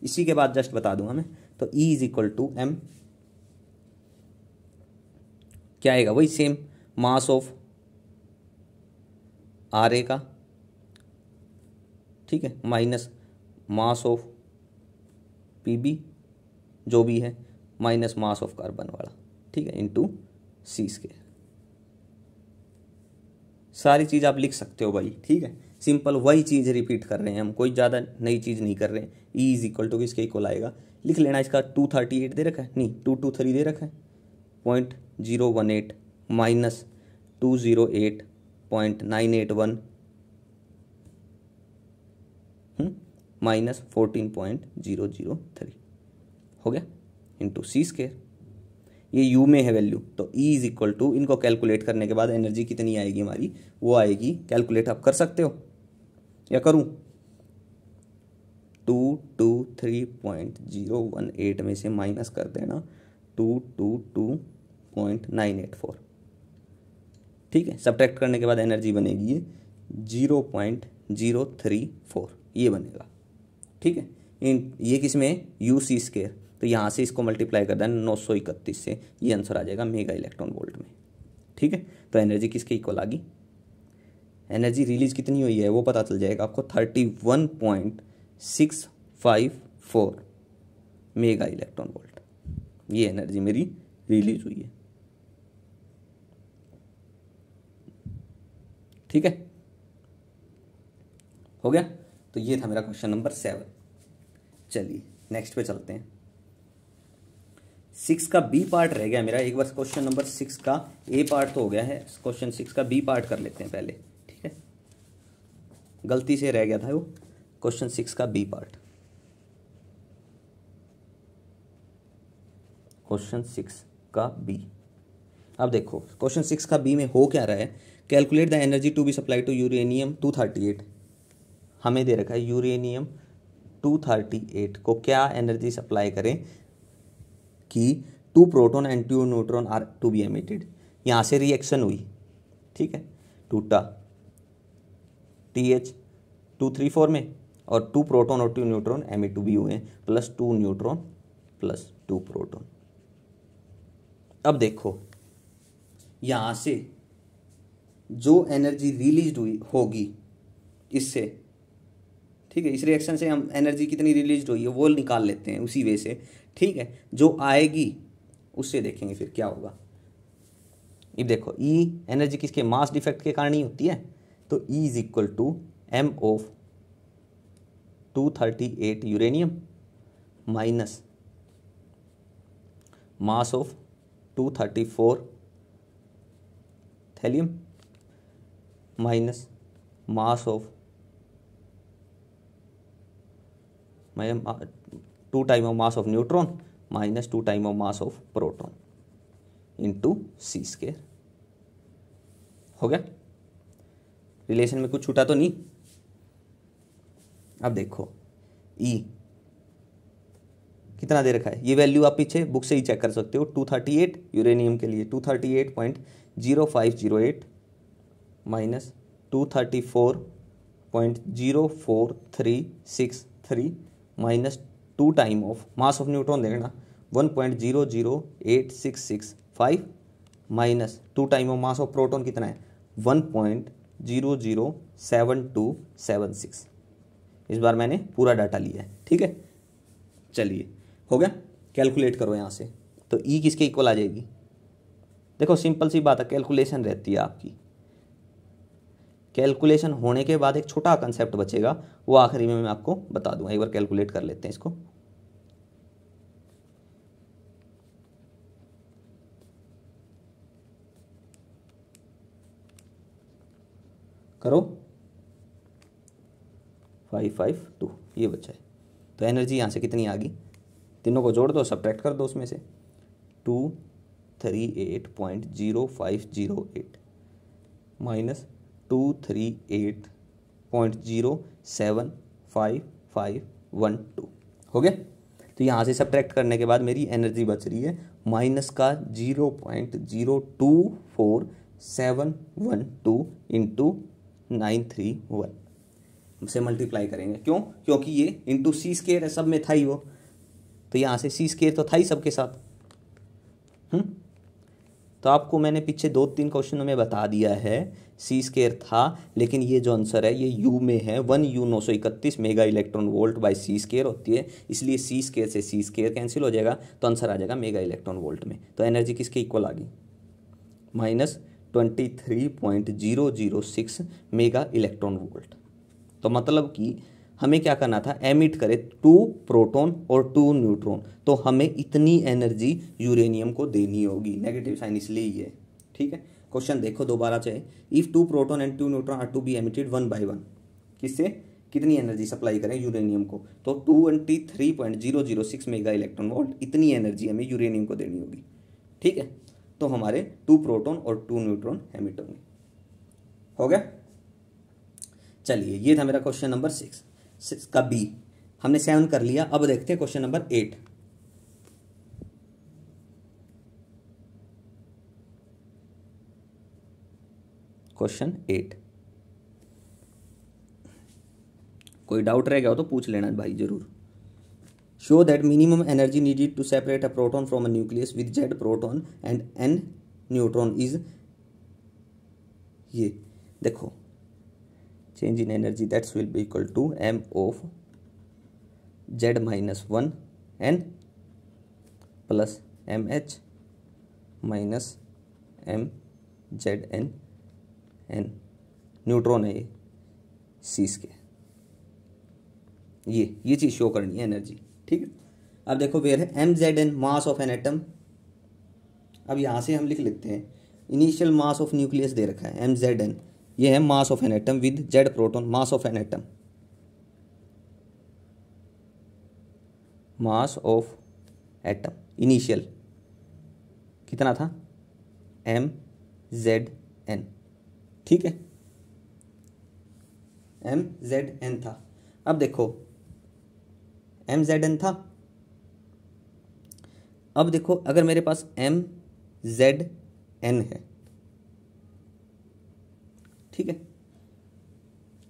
इसी के बाद जस्ट बता दूंगा मैं। तो E is equal to M, क्या आएगा वही same, mass of R A का, ठीक है, minus mass of P B जो भी है, माइनस मास ऑफ कार्बन वाला, ठीक है, इनटू सी स्केयर। सारी चीज़ आप लिख सकते हो भाई, ठीक है, सिंपल वही चीज़ रिपीट कर रहे हैं हम, कोई ज़्यादा नई चीज़ नहीं कर रहे हैं। ई इज इक्वल टू किसके इक्वल आएगा, लिख लेना, इसका 238 दे रखा है, नहीं 223 दे रखा है, 0.018 माइनस 208.981 माइनस 14.003 हो गया, इंटू सी स्केयर, ये यू में है वैल्यू। तो ई इज इक्वल टू, इनको कैलकुलेट करने के बाद एनर्जी कितनी आएगी हमारी, वो आएगी, कैलकुलेट आप कर सकते हो या करूं, 223.018 में से माइनस कर देना 222.984, ठीक है, सब्ट्रैक्ट करने के बाद एनर्जी बनेगी ये 0.034, ये बनेगा, ठीक है। ये किस में यू सी स्केयर, तो यहाँ से इसको मल्टीप्लाई कर देना 931 से, ये आंसर आ जाएगा मेगा इलेक्ट्रॉन वोल्ट में, ठीक है। तो एनर्जी किसके इक्वल आ गई, एनर्जी रिलीज कितनी हुई है वो पता चल जाएगा आपको, 31.654 मेगा इलेक्ट्रॉन वोल्ट। ये एनर्जी मेरी रिलीज हुई है। ठीक है, हो गया। तो ये था मेरा क्वेश्चन नंबर 7। चलिए नेक्स्ट पे चलते हैं। 6 का बी पार्ट रह गया मेरा। एक बार क्वेश्चन नंबर 6 का ए पार्ट तो हो गया है, क्वेश्चन 6 का बी पार्ट कर लेते हैं पहले। ठीक है, गलती से रह गया था वो क्वेश्चन 6 का बी पार्ट। क्वेश्चन 6 का बी, अब देखो क्वेश्चन 6 का बी में हो क्या रहा है। Calculate the energy to be supply to uranium 238। हमें दे रखा है यूरेनियम 238 को क्या एनर्जी सप्लाई करें कि 2 proton and 2 neutron are to be emitted. यहाँ से रिएक्शन हुई, ठीक है, टूटा TH234 में, और 2 प्रोटॉन और 2 न्यूट्रॉन एमिट टू बी हुए हैं, प्लस 2 न्यूट्रॉन प्लस 2 प्रोटॉन। अब देखो यहाँ से जो एनर्जी रिलीज हुई होगी इससे, ठीक है, इस रिएक्शन से हम एनर्जी कितनी रिलीज हुई है वो निकाल लेते हैं उसी वे से। ठीक है, जो आएगी उससे देखेंगे फिर क्या होगा। ये देखो E एनर्जी किसके, मास डिफेक्ट के कारण ही होती है। तो E is equal to M of 238 uranium minus mass of 234 thallium minus mass of 2 time of mass of neutron minus 2 time of mass of proton into C square. हो गया, रिलेशन में कुछ छूटा तो नहीं। अब देखो E कितना दे रखा है, ये वैल्यू आप पीछे बुक से ही चेक कर सकते हो। 238 यूरेनियम के लिए 238.0508 minus 234.04363 minus 2 time of mass of neutron देखना 1.008665 minus 2 time of mass of proton कितना है 1.007276। इस बार मैंने पूरा डाटा लिया है। ठीक है, चलिए हो गया। कैलकुलेट करो यहाँ से, तो E किसके इक्वल आ जाएगी। देखो सिंपल सी बात है, कैलकुलेशन रहती है आपकी। कैलकुलेशन होने के बाद एक छोटा कंसेप्ट बचेगा, वो आखिरी में मैं आपको बता दूंगा। एक बार कैलकुलेट कर लेते हैं इसको। करो 552 ये बचा है। तो एनर्जी यहाँ से कितनी आ गई, तीनों को जोड़ दो, सब्ट्रैक्ट कर दो उसमें से 238.0508 माइनस 238.0755512 हो गया। तो यहाँ से सब्ट्रैक्ट करने के बाद मेरी एनर्जी बच रही है माइनस का 0.024712 इंटू 931 से मल्टीप्लाई करेंगे। क्यों, क्योंकि ये इंटू सी स्क्वायर है, सब में था ही वो, तो यहाँ से सी स्क्वायर तो था ही सबके साथ। तो आपको मैंने पीछे 2-3 क्वेश्चनों में बता दिया है सी स्क्वायर था, लेकिन ये जो आंसर है ये यू में है। 1U 931 mega electron volt by C square होती है, इसलिए सी स्क्वायर से सी स्क्वायर कैंसिल हो जाएगा, तो आंसर आ जाएगा मेगा इलेक्ट्रॉन वोल्ट में। तो एनर्जी किसके इक्वल आ गई, माइनस 23.006 मेगा इलेक्ट्रॉन वोल्ट। तो मतलब कि हमें क्या करना था, एमिट करे 2 प्रोटॉन और 2 न्यूट्रॉन, तो हमें इतनी एनर्जी यूरेनियम को देनी होगी। नेगेटिव साइन इसलिए ही है। ठीक है, क्वेश्चन देखो दोबारा चाहे, if 2 proton and 2 neutron are to be emitted 1 by 1, किससे कितनी एनर्जी सप्लाई करें यूरेनियम को, तो 23.006 मेगा इलेक्ट्रॉन वोल्ट, इतनी एनर्जी हमें यूरेनियम को देनी होगी। ठीक है, तो हमारे 2 प्रोटॉन और 2 न्यूट्रॉन एमिट होंगे। हो गया, चलिए ये था मेरा क्वेश्चन नंबर 6 का बी। हमने 7 कर लिया, अब देखते हैं क्वेश्चन नंबर 8। क्वेश्चन 8, कोई डाउट रह गया हो तो पूछ लेना भाई जरूर। Show that minimum energy needed to separate a proton from a nucleus with Z proton and N neutron is, ये देखो change in energy that will be equal to M of Z minus 1 and plus MH minus MZN N, neutron है ये C के, ये चीज़ शो करनी है एनर्जी, ठीक है। अब देखो वेयर है MZN mass of an atom. अब यहाँ से हम लिख लेते हैं इनिशियल मास ऑफ न्यूक्लियस दे रखा है MZN, ये है mass of an atom with Z proton, mass of an atom, mass of atom initial कितना था MZN, ठीक है, MZN था। अब देखो MZN था, अब देखो अगर मेरे पास MZN है, ठीक है,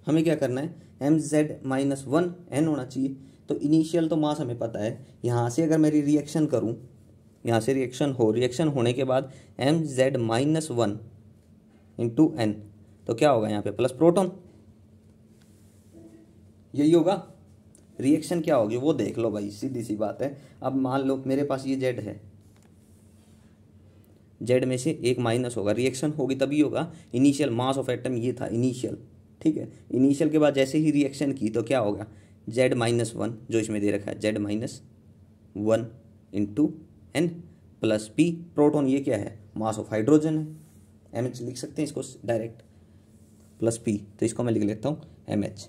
हमें क्या करना है MZ-1N होना चाहिए। तो इनिशियल तो मास हमें पता है, यहाँ से अगर मेरी रिएक्शन करूँ, यहाँ से रिएक्शन होने के बाद MZ-1 इंटू N, तो क्या होगा यहाँ पे प्लस प्रोटॉन, यही होगा। रिएक्शन क्या होगी वो देख लो भाई, सीधी सी बात है। अब मान लो मेरे पास ये Z है, Z में से एक माइनस होगा, रिएक्शन होगी तभी होगा। इनिशियल मास ऑफ एटम ये था इनिशियल, ठीक है। इनिशियल के बाद जैसे ही रिएक्शन की तो क्या होगा Z-1 जो इसमें दे रखा है Z-1 into N plus P, proton ये क्या है मास ऑफ हाइड्रोजन है, MH लिख सकते हैं इसको डायरेक्ट, प्लस P, तो इसको मैं लिख लेता हूँ MH,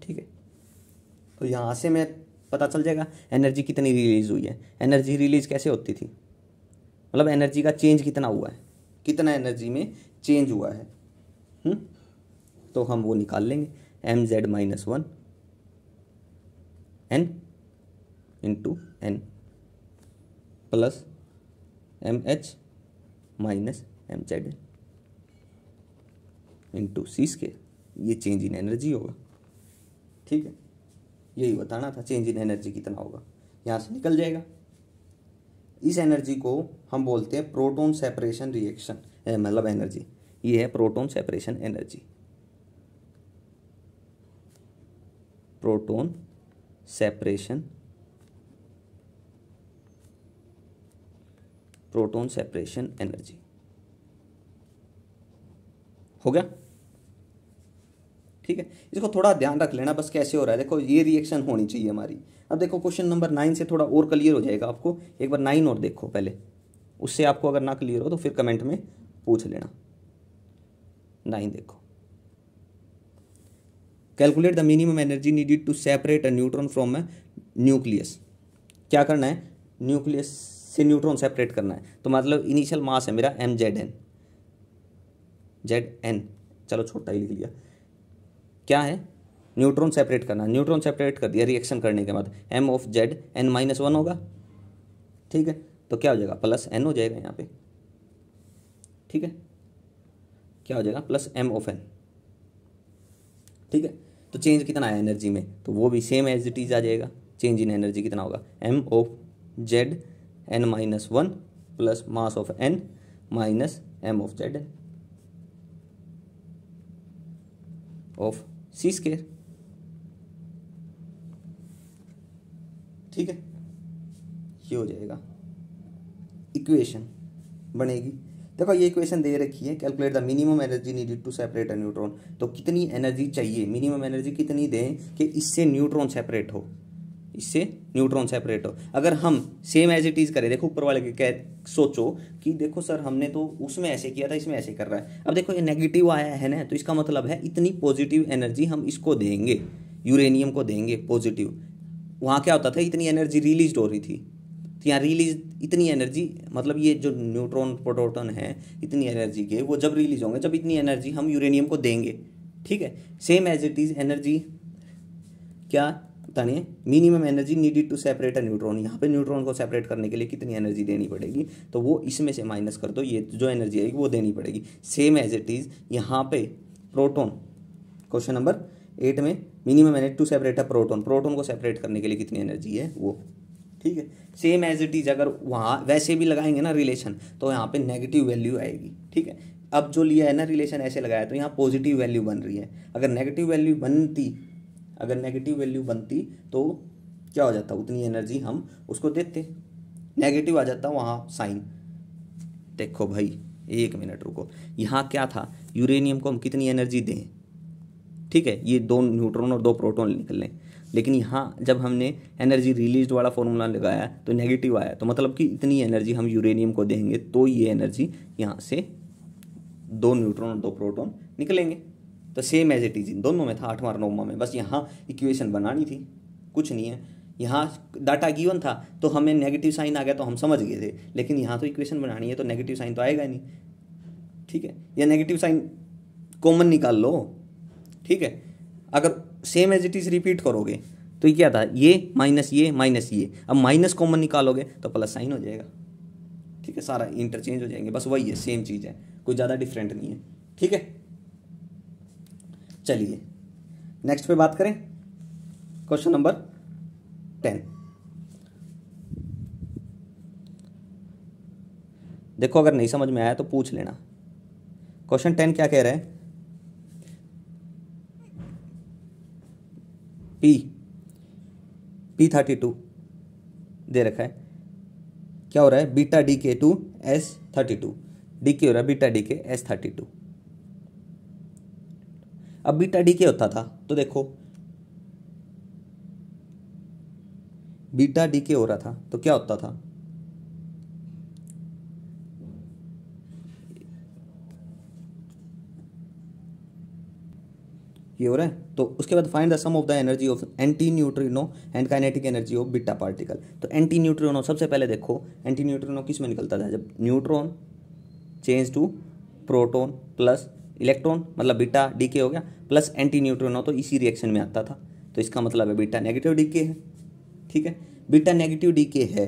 ठीक है। तो यहाँ से मैं पता चल जाएगा एनर्जी कितनी रिलीज हुई है। एनर्जी रिलीज कैसे होती थी, मतलब एनर्जी का चेंज कितना हुआ है, कितना एनर्जी में चेंज हुआ है, तो हम वो निकाल लेंगे MZ-1 N into N plus MH minus MZ into C², ये चेंज इन एनर्जी होगा, ठीक है। यही बताना था चेंज इन एनर्जी कितना होगा, यहाँ से निकल जाएगा। इस एनर्जी को हम बोलते हैं प्रोटॉन सेपरेशन रिएक्शन, मतलब एनर्जी, ये है proton separation energy, proton separation energy, हो गया, ठीक है। इसको थोड़ा ध्यान रख लेना बस कैसे हो रहा है। देखो ये रिएक्शन होनी चाहिए हमारी। अब देखो क्वेश्चन नंबर 9 से थोड़ा और क्लियर हो जाएगा आपको, एक बार 9 और देखो पहले, उससे आपको अगर ना क्लियर हो तो फिर कमेंट में पूछ लेना। 9 देखो, calculate the minimum energy needed to separate a neutron from a nucleus. क्या करना है, न्यूक्लियस से न्यूट्रॉन सेपरेट करना है, तो मतलब इनिशियल मास है मेरा MZN, चलो छोटा ही लिख लिया, क्या है न्यूट्रॉन सेपरेट करना, न्यूट्रॉन सेपरेट कर दिया रिएक्शन करने के बाद M(Z)N-1 होगा, ठीक है। तो क्या हो जाएगा प्लस N हो जाएगा यहाँ पे, ठीक है, क्या हो जाएगा प्लस M(N), ठीक है। तो चेंज कितना है एनर्जी में, तो वो भी सेम एज इट इज आ जाएगा। चेंज इन एनर्जी कितना होगा M(Z)N-1 plus mass of N minus M(Z)N of C², ठीक है। ये हो जाएगा इक्वेशन बनेगी। देखो ये इक्वेशन दे रखी है, calculate the minimum energy needed to separate a neutron. तो कितनी एनर्जी चाहिए, मिनिमम एनर्जी कितनी दें कि इससे न्यूट्रॉन सेपरेट हो, इससे न्यूट्रॉन सेपरेट हो। अगर हम सेम एज इट इज करें, देखो ऊपर वाले के सोचो कि देखो सर हमने तो उसमें ऐसे किया था, इसमें ऐसे कर रहा है। अब देखो ये नेगेटिव आया है ना, तो इसका मतलब है इतनी पॉजिटिव एनर्जी हम इसको देंगे, यूरेनियम को देंगे पॉजिटिव। वहाँ क्या होता था, इतनी एनर्जी रिलीज हो रही थी, तो यहाँ रिलीज इतनी एनर्जी, मतलब ये जो न्यूट्रॉन प्रोटॉन है इतनी एनर्जी के, वो जब रिलीज होंगे जब इतनी एनर्जी हम यूरेनियम को देंगे, ठीक है। Same as it is energy क्या बतानी है, minimum energy needed to separate a neutron. यहाँ पे न्यूट्रॉन को सेपरेट करने के लिए कितनी एनर्जी देनी पड़ेगी, तो वो इसमें से माइनस कर दो, ये जो एनर्जी आएगी वो देनी पड़ेगी। सेम एज इट इज यहाँ पे प्रोटॉन, क्वेश्चन नंबर 8 में minimum energy to separate a proton, proton को सेपरेट करने के लिए कितनी एनर्जी है वो, ठीक है। सेम एज इट इज अगर वहाँ वैसे भी लगाएंगे ना रिलेशन, तो यहाँ पे नेगेटिव वैल्यू आएगी, ठीक है। अब जो लिया है ना रिलेशन ऐसे लगाया, तो यहाँ पॉजिटिव वैल्यू बन रही है। अगर नेगेटिव वैल्यू बनती तो क्या हो जाता, उतनी एनर्जी हम उसको देते, नेगेटिव आ जाता वहाँ साइन। देखो भाई 1 मिनट रुको, यहाँ क्या था, यूरेनियम को हम कितनी एनर्जी दें, ठीक है, ये 2 न्यूट्रॉन और 2 प्रोटॉन निकले, लेकिन यहाँ जब हमने एनर्जी रिलीज वाला फॉर्मूला लगाया तो नेगेटिव आया, तो मतलब कि इतनी एनर्जी हम यूरेनियम को देंगे तो ये एनर्जी यहाँ से 2 न्यूट्रॉन और 2 प्रोटॉन निकलेंगे। तो सेम एज इट इज इन दोनों में था, 8वां और 9वां में, बस यहाँ इक्वेशन बनानी थी, कुछ नहीं है। यहाँ डाटा गिवन था तो हमें नेगेटिव साइन आ गया तो हम समझ गए थे, लेकिन यहाँ तो इक्वेशन बनानी है तो नेगेटिव साइन तो आएगा नहीं, ठीक है, या नेगेटिव साइन कॉमन निकाल लो, ठीक है। अगर same as it is repeat करोगे तो ये क्या था, ये माइनस ये माइनस ये, अब माइनस कॉमन निकालोगे तो प्लस साइन हो जाएगा, ठीक है, सारा इंटरचेंज हो जाएंगे, बस वही है, सेम चीज़ है, कोई ज़्यादा डिफरेंट नहीं है, ठीक है। चलिए नेक्स्ट पे बात करें, क्वेश्चन नंबर 10। देखो अगर नहीं समझ में आया तो पूछ लेना। क्वेश्चन 10 क्या कह रहा है, P32 दे रखा है, क्या हो रहा है, beta DK to S32, DK हो रहा है बीटा DK S32। अब बीटा DK होता था तो देखो बीटा DK हो रहा था तो क्या होता था, ये हो रहा है, तो उसके बाद find the sum of the energy of antineutrino and kinetic energy of beta particle. तो एंटी न्यूट्रिनो, सबसे पहले देखो एंटी न्यूट्रिनो किस में निकलता था, जब neutron change to proton plus electron, मतलब बीटा DK हो गया, प्लस एंटी न्यूट्रिनो तो इसी रिएक्शन में आता था, तो इसका मतलब है बीटा नेगेटिव DK है, ठीक है। बीटा नेगेटिव DK है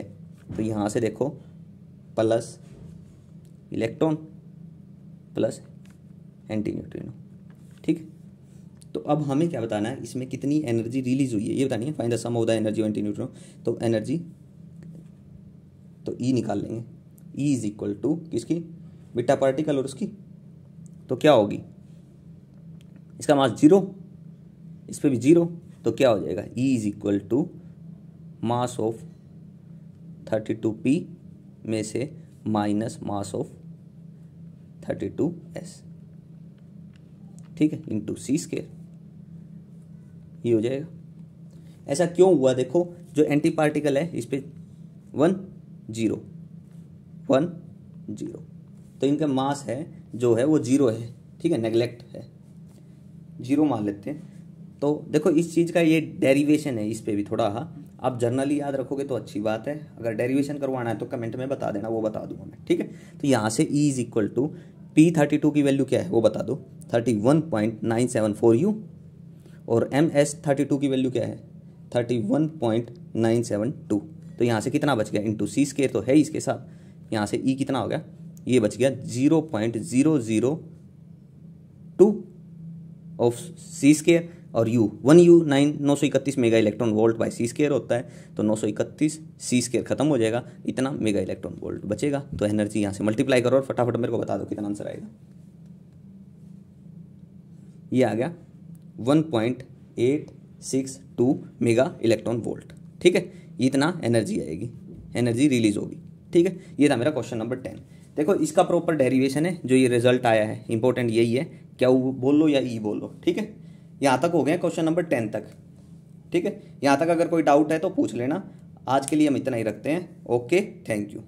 तो यहाँ से देखो plus electron plus anti neutrino, ठीक है। तो अब हमें क्या बताना है, इसमें कितनी एनर्जी रिलीज हुई है ये बतानी है, find the sum of the energy of antineutrino. तो एनर्जी तो E निकाल लेंगे, E इज इक्वल टू किसकी, बीटा पार्टिकल और उसकी, तो क्या होगी, इसका मास 0, इस पे भी 0, तो क्या हो जाएगा, E is equal to mass of 32P में से माइनस मास ऑफ 32S, ठीक है, इंटू C², ये हो जाएगा। ऐसा क्यों हुआ, देखो जो एंटी पार्टिकल है इस पे 1 0 1 0, तो इनका मास है जो है वो 0 है, ठीक है, नेग्लेक्ट है, 0 मान लेते हैं। तो देखो इस चीज़ का ये डेरिवेशन है, इस पे भी थोड़ा आप जर्नली याद रखोगे तो अच्छी बात है, अगर डेरिवेशन करवाना है तो कमेंट में बता देना, वो बता दूंगा मैं, ठीक है। तो यहाँ से E is equal to P32 की वैल्यू क्या है वो बता दो, 31.974U, और MS32 की वैल्यू क्या है, 31.972। तो यहाँ से कितना बच गया, इंटू C² तो है इसके साथ, यहाँ से E कितना हो गया, ये बच गया 0.002 ऑफ C² और U 1U 931 mega electron volt by C² होता है, तो 931 C² खत्म हो जाएगा, इतना मेगा इलेक्ट्रॉन वोल्ट बचेगा। तो एनर्जी यहाँ से मल्टीप्लाई करो और फटाफट मेरे को बता दो कितना आंसर आएगा। ये आ गया 1.862 मेगा इलेक्ट्रॉन वोल्ट, ठीक है, इतना एनर्जी आएगी, एनर्जी रिलीज होगी, ठीक है। ये था मेरा क्वेश्चन नंबर 10। देखो इसका प्रॉपर डेरिवेशन है, जो ये रिजल्ट आया है इंपॉर्टेंट यही है, क्या वो बोल लो या ई बोल लो, ठीक है। यहाँ तक हो गया क्वेश्चन नंबर 10 तक, ठीक है। यहाँ तक अगर कोई डाउट है तो पूछ लेना। आज के लिए हम इतना ही रखते हैं। Okay, thank you.